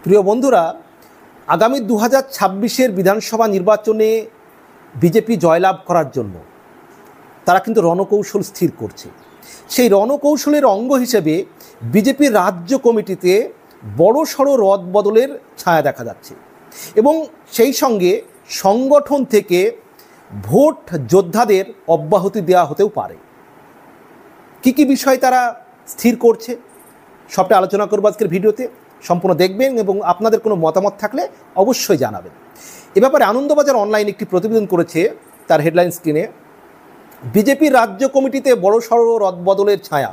প্রিয় বন্ধুরা, আগামী 2026-এর বিধানসভা নির্বাচনে বিজেপি জয়লাভ করার জন্য তারা কিন্তু রণকৌশল স্থির করছে। সেই রণকৌশলের অঙ্গ হিসেবে বিজেপির রাজ্য কমিটিতে বড়সড় রদবদলের ছায়া দেখা যাচ্ছে এবং সেই সঙ্গে সংগঠন থেকে ভোট যোদ্ধাদের অব্যাহতি দেওয়া হতেও পারে। কী কী বিষয় তারা স্থির করছে সবটা আলোচনা করব আজকের ভিডিওতে। সম্পূর্ণ দেখবেন এবং আপনাদের কোনো মতামত থাকলে অবশ্যই জানাবেন। এ ব্যাপারে আনন্দবাজার অনলাইন একটি প্রতিবেদন করেছে, তার হেডলাইন স্ক্রিনে বিজেপির রাজ্য কমিটিতে বড়সড় রদবদলের ছায়া,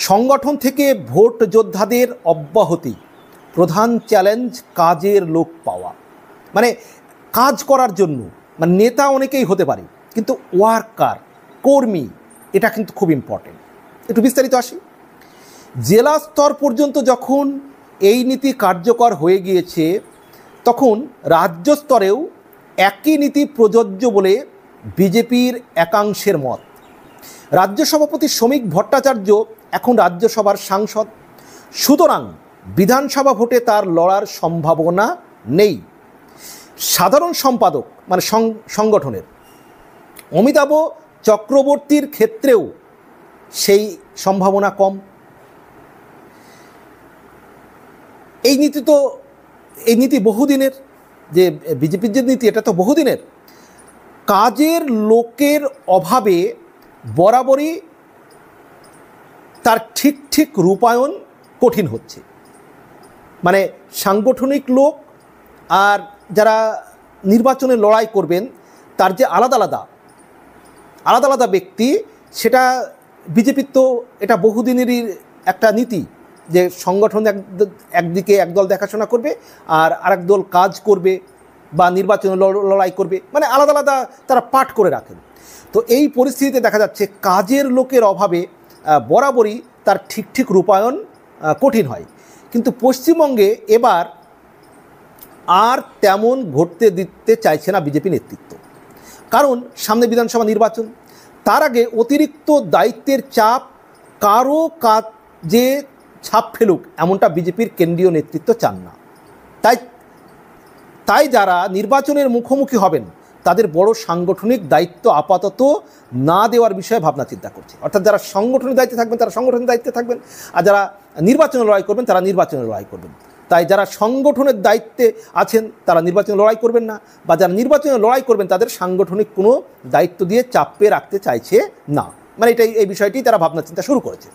সংগঠন থেকে ভোট যোদ্ধাদের অব্যাহতি, প্রধান চ্যালেঞ্জ কাজের লোক পাওয়া। মানে কাজ করার জন্য, মানে নেতা অনেকেই হতে পারে, কিন্তু ওয়ার্কার, কর্মী, এটা কিন্তু খুব ইম্পর্টেন্ট। একটু বিস্তারিত আসি। জেলা স্তর পর্যন্ত যখন এই নীতি কার্যকর হয়ে গিয়েছে, তখন রাজ্য স্তরেও একই নীতি প্রযোজ্য বলে বিজেপির একাংশের মত। রাজ্য সভাপতি শ্রমিক ভট্টাচার্য এখন রাজ্যসভার সাংসদ, সুতরাং বিধানসভা ভোটে তার লড়ার সম্ভাবনা নেই। সাধারণ সম্পাদক মানে সংগঠনের অমিতাভ চক্রবর্তীর ক্ষেত্রেও সেই সম্ভাবনা কম। এই নীতি বহুদিনের, যে বিজেপির যে নীতি, এটা তো বহুদিনের। কাজের লোকের অভাবে বরাবরই তার ঠিক রূপায়ণ কঠিন হচ্ছে। মানে সাংগঠনিক লোক আর যারা নির্বাচনে লড়াই করবেন, তার যে আলাদা আলাদা ব্যক্তি, সেটা বিজেপির তো এটা বহুদিনেরই একটা নীতি, যে সংগঠন একদিকে একদল দেখাশোনা করবে আর আরেক দল কাজ করবে বা নির্বাচনে লড়াই করবে, মানে আলাদা তারা পাঠ করে রাখেন। তো এই পরিস্থিতিতে দেখা যাচ্ছে কাজের লোকের অভাবে বরাবরই তার ঠিক রূপায়ণ কঠিন হয়। কিন্তু পশ্চিমবঙ্গে এবার আর তেমন ঘটতে দিতে চাইছে না বিজেপি নেতৃত্ব, কারণ সামনে বিধানসভা নির্বাচন। তার আগে অতিরিক্ত দায়িত্বের চাপ কারো কাজে ছাপ ফেলুক, এমনটা বিজেপির কেন্দ্রীয় নেতৃত্ব চান না। তাই যারা নির্বাচনের মুখোমুখি হবেন, তাদের বড় সাংগঠনিক দায়িত্ব আপাতত না দেওয়ার বিষয়ে ভাবনা চিন্তা করছে। অর্থাৎ যারা সংগঠনের দায়িত্বে থাকবেন তারা সংগঠনের দায়িত্বে থাকবেন, আর যারা নির্বাচনে লড়াই করবেন তারা নির্বাচনে লড়াই করবেন। তাই যারা সংগঠনের দায়িত্বে আছেন তারা নির্বাচনে লড়াই করবেন না, বা যারা নির্বাচনে লড়াই করবেন তাদের সাংগঠনিক কোনো দায়িত্ব দিয়ে চাপে রাখতে চাইছে না। মানে এই বিষয়টি তারা ভাবনা চিন্তা শুরু করেছে।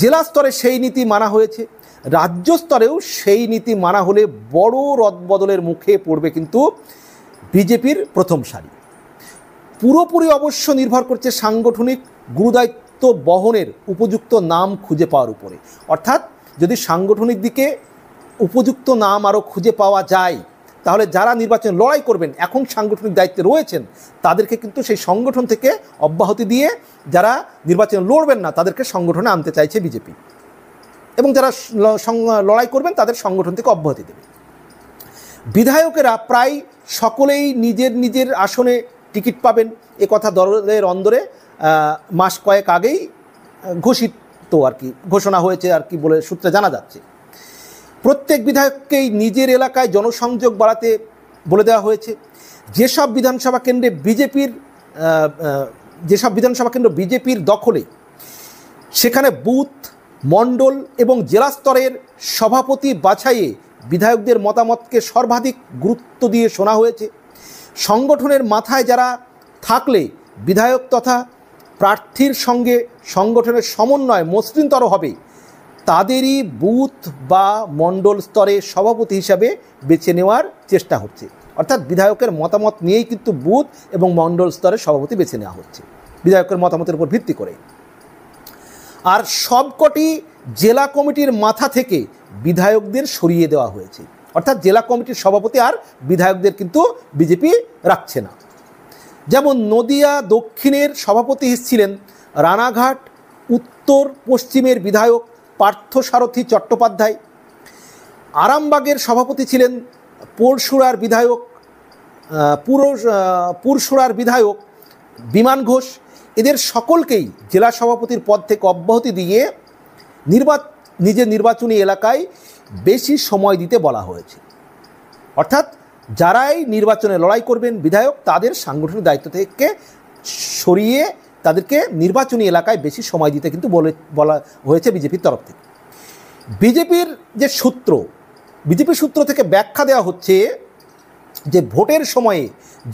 জেলা স্তরে সেই নীতি মানা হয়েছে, রাজ্য স্তরেও সেই নীতি মানা হলে বড় রদবদলের মুখে পড়বে কিন্তু বিজেপির প্রথম সারি। পুরোপুরি অবশ্য নির্ভর করছে সাংগঠনিক গুরুদায়িত্ব বহনের উপযুক্ত নাম খুঁজে পাওয়ার উপরে। অর্থাৎ যদি সাংগঠনিক দিকে উপযুক্ত নাম আরও খুঁজে পাওয়া যায়, তাহলে যারা নির্বাচনে লড়াই করবেন, এখন সাংগঠনিক দায়িত্বে রয়েছেন, তাদেরকে কিন্তু সেই সংগঠন থেকে অব্যাহতি দিয়ে যারা নির্বাচনে লড়বেন না তাদেরকে সংগঠনে আনতে চাইছে বিজেপি, এবং যারা লড়াই করবেন তাদের সংগঠন থেকে অব্যাহতি দেবে। বিধায়কেরা প্রায় সকলেই নিজের আসনে টিকিট পাবেন, এ কথা দলের অন্দরে মাস কয়েক আগেই ঘোষণা হয়েছে বলে সূত্রে জানা যাচ্ছে। প্রত্যেক বিধায়ককেই নিজের এলাকায় জনসংযোগ বাড়াতে বলে দেওয়া হয়েছে। যেসব বিধানসভা কেন্দ্র বিজেপির দখলে, সেখানে বুথ, মণ্ডল এবং জেলা স্তরের সভাপতি বাছাইয়ে বিধায়কদের মতামতকে সর্বাধিক গুরুত্ব দিয়ে শোনা হয়েছে। সংগঠনের মাথায় যারা থাকলে বিধায়ক তথা প্রার্থীর সঙ্গে সংগঠনের সমন্বয় মসৃণতর হবে, তাদেরই বুথ বা মণ্ডল স্তরে সভাপতি হিসাবে বেছে নেওয়ার চেষ্টা হচ্ছে। অর্থাৎ বিধায়কের মতামত নিয়েই কিন্তু বুথ এবং মণ্ডল স্তরে সভাপতি বেছে নেওয়া হচ্ছে, বিধায়কের মতামতের উপর ভিত্তি করে। আর সবকটি জেলা কমিটির মাথা থেকে বিধায়কদের সরিয়ে দেওয়া হয়েছে। অর্থাৎ জেলা কমিটির সভাপতি আর বিধায়কদের কিন্তু বিজেপি রাখছে না। যেমন নদিয়া দক্ষিণের সভাপতি ছিলেন রানাঘাট উত্তর পশ্চিমের বিধায়ক পার্থসারথী চট্টোপাধ্যায়, আরামবাগের সভাপতি ছিলেন পুরসুরার বিধায়ক বিমান ঘোষ। এদের সকলকেই জেলা সভাপতির পদ থেকে অব্যাহতি দিয়ে নিজের নির্বাচনী এলাকায় বেশি সময় দিতে বলা হয়েছে। অর্থাৎ যারাই নির্বাচনে লড়াই করবেন বিধায়ক, তাদের সাংগঠনিক দায়িত্ব থেকে সরিয়ে তাদেরকে নির্বাচনী এলাকায় বেশি সময় দিতে কিন্তু বলা হয়েছে বিজেপির তরফ থেকে। বিজেপির যে সূত্র, বিজেপি সূত্র থেকে ব্যাখ্যা দেওয়া হচ্ছে যে ভোটের সময়ে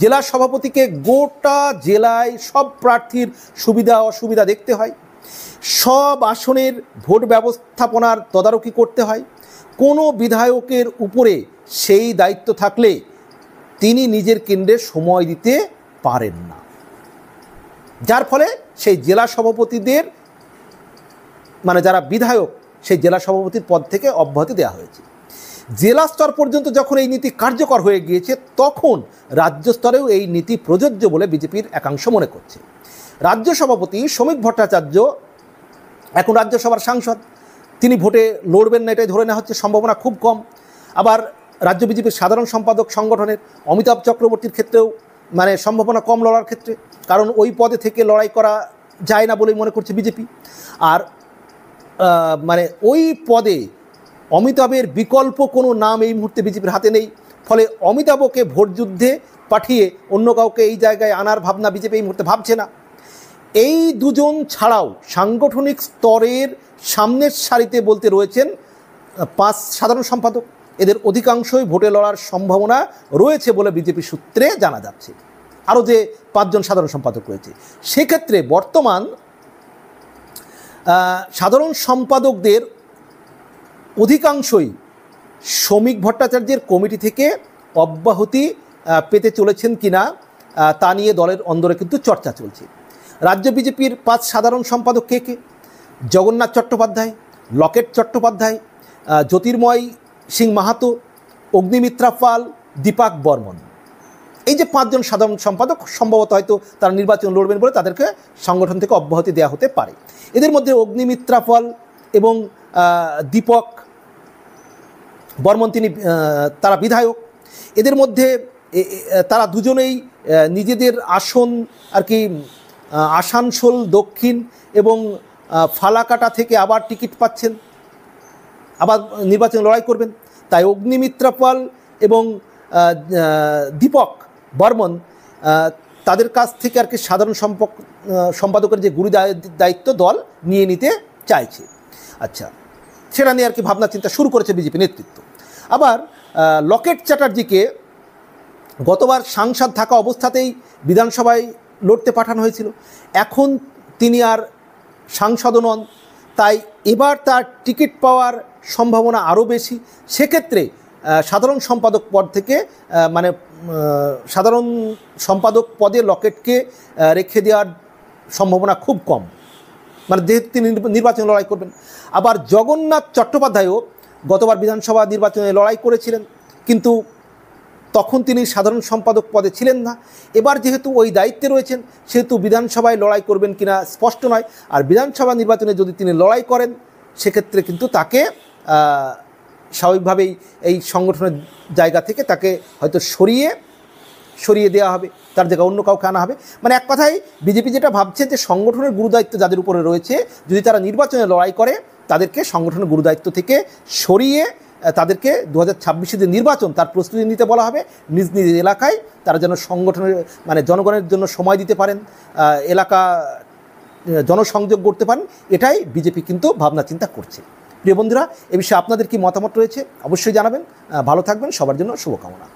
জেলা সভাপতিকে গোটা জেলায় সব প্রার্থীর সুবিধা অসুবিধা দেখতে হয়, সব আসনের ভোট ব্যবস্থাপনার তদারকি করতে হয়। কোনো বিধায়কের উপরে সেই দায়িত্ব থাকলে তিনি নিজের কেন্দ্রে সময় দিতে পারেন না, যার ফলে সেই জেলা সভাপতিদের মানে যারা বিধায়ক সেই জেলা সভাপতির পদ থেকে অব্যাহতি দেওয়া হয়েছে। জেলা স্তর পর্যন্ত যখন এই নীতি কার্যকর হয়ে গিয়েছে তখন রাজ্য স্তরেও এই নীতি প্রযোজ্য বলে বিজেপির একাংশ মনে করছে। রাজ্য সভাপতি শ্রমিক ভট্টাচার্য এখন রাজ্যসভার সাংসদ, তিনি ভোটে লড়বেন না এটাই ধরে নেওয়া হচ্ছে, সম্ভাবনা খুব কম। আবার রাজ্য বিজেপির সাধারণ সম্পাদক সংগঠনের অমিতাভ চক্রবর্তীর ক্ষেত্রেও মানে সম্ভাবনা কম লড়ার ক্ষেত্রে, কারণ ওই পদে থেকে লড়াই করা যায় না বলেই মনে করছে বিজেপি। আর মানে ওই পদে অমিতাভের বিকল্প কোনো নাম এই মুহূর্তে বিজেপির হাতে নেই, ফলে অমিতাভকে ভোট যুদ্ধে পাঠিয়ে অন্য কাউকে এই জায়গায় আনার ভাবনা বিজেপি এই মুহূর্তে ভাবছে না। এই দুজন ছাড়াও সাংগঠনিক স্তরের সামনের সারিতে বলতে রয়েছেন 5 সাধারণ সম্পাদক, এদের অধিকাংশই ভোটে লড়ার সম্ভাবনা রয়েছে বলে বিজেপি সূত্রে জানা যাচ্ছে। আরও যে 5 জন সাধারণ সম্পাদক রয়েছে, সেক্ষেত্রে বর্তমান সাধারণ সম্পাদকদের অধিকাংশই শ্রমিক ভট্টাচার্যের কমিটি থেকে অব্যাহতি পেতে চলেছেন কিনা তা নিয়ে দলের অন্দরে কিন্তু চর্চা চলছে। রাজ্য বিজেপির 5 সাধারণ সম্পাদক কে কে? জগন্নাথ চট্টোপাধ্যায়, লকেট চট্টোপাধ্যায়, জ্যোতির্ময় সিং মাহাতো, অগ্নিমিত্রা পাল, দীপক বর্মন। এই যে 5 জন সাধারণ সম্পাদক সম্ভবত হয়তো তারা নির্বাচন লড়বেন বলে তাদেরকে সংগঠন থেকে অব্যাহতি দেওয়া হতে পারে। এদের মধ্যে অগ্নিমিত্রা পাল এবং দীপক বর্মন তারা বিধায়ক। এদের মধ্যে তারা দুজনেই নিজেদের আসন আর কি আসানসোল দক্ষিণ এবং ফালাকাটা থেকে আবার টিকিট পাচ্ছেন, আবার নির্বাচনে লড়াই করবেন। তাই অগ্নিমিত্রা পাল এবং দীপক বর্মন তাদের কাছ থেকে আর কি সাধারণ সম্পাদকের যে গুরু দায়িত্ব দল নিয়ে নিতে চাইছে। আচ্ছা, সেটা নিয়ে আর কি ভাবনা চিন্তা শুরু করেছে বিজেপি নেতৃত্ব। আবার লকেট চ্যাটার্জিকে গতবার সাংসদ থাকা অবস্থাতেই বিধানসভায় লড়তে পাঠানো হয়েছিল, এখন তিনি আর সাংসদও নন, তাই এবার তার টিকিট পাওয়ার সম্ভাবনা আরও বেশি। সেক্ষেত্রে সাধারণ সম্পাদক পদ থেকে মানে সাধারণ সম্পাদক পদে লকেটকে রেখে দেওয়ার সম্ভাবনা খুব কম, মানে যেহেতু তিনি নির্বাচনে লড়াই করবেন। আবার জগন্নাথ চট্টোপাধ্যায়ও গতবার বিধানসভা নির্বাচনে লড়াই করেছিলেন, কিন্তু তখন তিনি সাধারণ সম্পাদক পদে ছিলেন না। এবার যেহেতু ওই দায়িত্বে রয়েছেন সেহেতু বিধানসভায় লড়াই করবেন কিনা স্পষ্ট নয়। আর বিধানসভা নির্বাচনে যদি তিনি লড়াই করেন সেক্ষেত্রে কিন্তু তাকে স্বাভাবিকভাবেই এই সংগঠনের জায়গা থেকে তাকে হয়তো সরিয়ে দেওয়া হবে, তার জায়গায় অন্য কাউকে আনা হবে। মানে এক কথায় বিজেপি যেটা ভাবছে যে সংগঠনের গুরুদায়িত্ব যাদের উপরে রয়েছে, যদি তারা নির্বাচনে লড়াই করে তাদেরকে সংগঠনের গুরুদায়িত্ব থেকে সরিয়ে তাদেরকে 2026 যে নির্বাচন তার প্রস্তুতি নিতে বলা হবে। নিজ নিজ এলাকায় তারা যেন সংগঠনের মানে জনগণের জন্য সময় দিতে পারেন, এলাকা জনসংযোগ করতে পারেন, এটাই বিজেপি কিন্তু ভাবনা চিন্তা করছে। প্রিয় বন্ধুরা, এ বিষয়ে আপনাদের কি মতামত রয়েছে অবশ্যই জানাবেন। ভালো থাকবেন, সবার জন্য শুভকামনা।